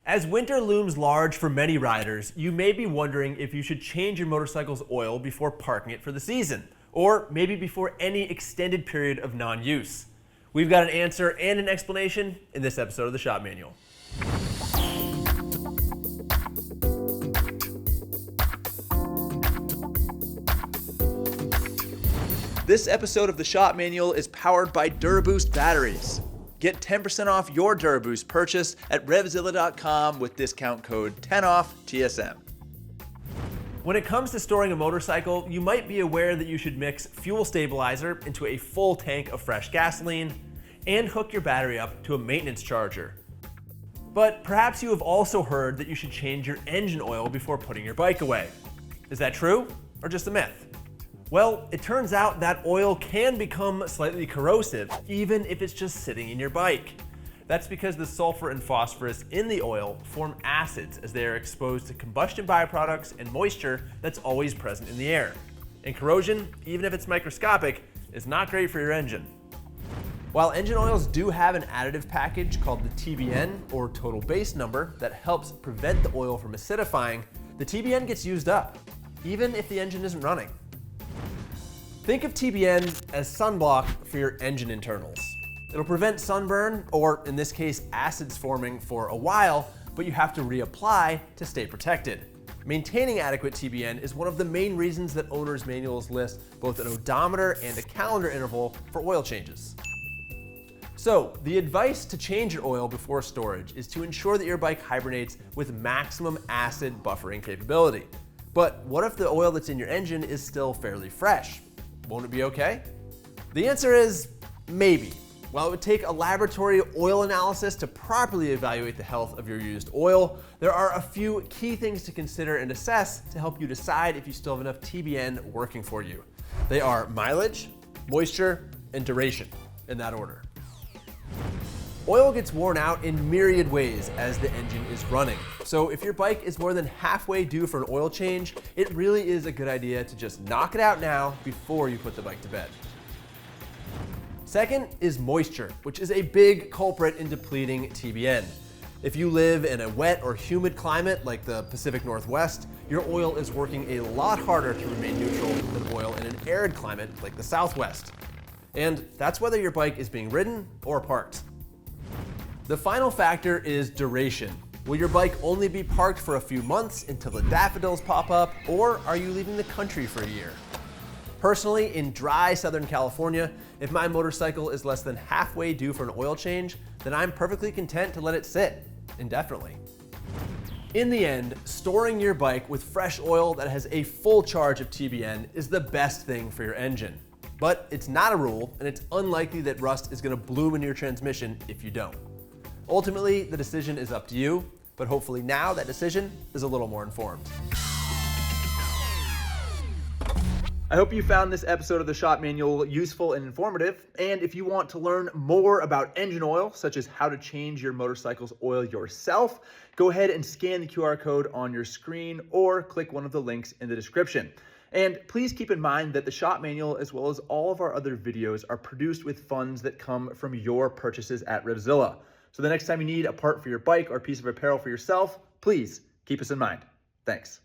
As winter looms large for many riders, you may be wondering if you should change your motorcycle's oil before parking it for the season, or maybe before any extended period of non-use. We've got an answer and an explanation in this episode of the Shop Manual. This episode of the Shop Manual is powered by DuraBoost batteries. Get 10% off your DuraBoost purchase at RevZilla.com with discount code 10OFF-TSM. When it comes to storing a motorcycle, you might be aware that you should mix fuel stabilizer into a full tank of fresh gasoline and hook your battery up to a maintenance charger. But perhaps you have also heard that you should change your engine oil before putting your bike away. Is that true or just a myth? Well, it turns out that oil can become slightly corrosive, even if it's just sitting in your bike. That's because the sulfur and phosphorus in the oil form acids as they are exposed to combustion byproducts and moisture that's always present in the air. And corrosion, even if it's microscopic, is not great for your engine. While engine oils do have an additive package called the TBN, or total base number, that helps prevent the oil from acidifying, the TBN gets used up, even if the engine isn't running. Think of TBN as sunblock for your engine internals. It'll prevent sunburn, or in this case, acids forming for a while, but you have to reapply to stay protected. Maintaining adequate TBN is one of the main reasons that owners' manuals list both an odometer and a calendar interval for oil changes. So, the advice to change your oil before storage is to ensure that your bike hibernates with maximum acid buffering capability. But what if the oil that's in your engine is still fairly fresh? Won't it be okay? The answer is maybe. While it would take a laboratory oil analysis to properly evaluate the health of your used oil, there are a few key things to consider and assess to help you decide if you still have enough TBN working for you. They are mileage, moisture, and duration, in that order. Oil gets worn out in myriad ways as the engine is running. So if your bike is more than halfway due for an oil change, it really is a good idea to just knock it out now before you put the bike to bed. Second is moisture, which is a big culprit in depleting TBN. If you live in a wet or humid climate like the Pacific Northwest, your oil is working a lot harder to remain neutral than oil in an arid climate like the Southwest. And that's whether your bike is being ridden or parked. The final factor is duration. Will your bike only be parked for a few months until the daffodils pop up, or are you leaving the country for a year? Personally, in dry Southern California, if my motorcycle is less than halfway due for an oil change, then I'm perfectly content to let it sit indefinitely. In the end, storing your bike with fresh oil that has a full charge of TBN is the best thing for your engine. But it's not a rule, and it's unlikely that rust is going to bloom in your transmission if you don't. Ultimately, the decision is up to you, but hopefully now that decision is a little more informed. I hope you found this episode of the Shop Manual useful and informative, and if you want to learn more about engine oil, such as how to change your motorcycle's oil yourself, go ahead and scan the QR code on your screen or click one of the links in the description. And please keep in mind that the Shop Manual, as well as all of our other videos, are produced with funds that come from your purchases at RevZilla. So the next time you need a part for your bike or a piece of apparel for yourself, please keep us in mind. Thanks.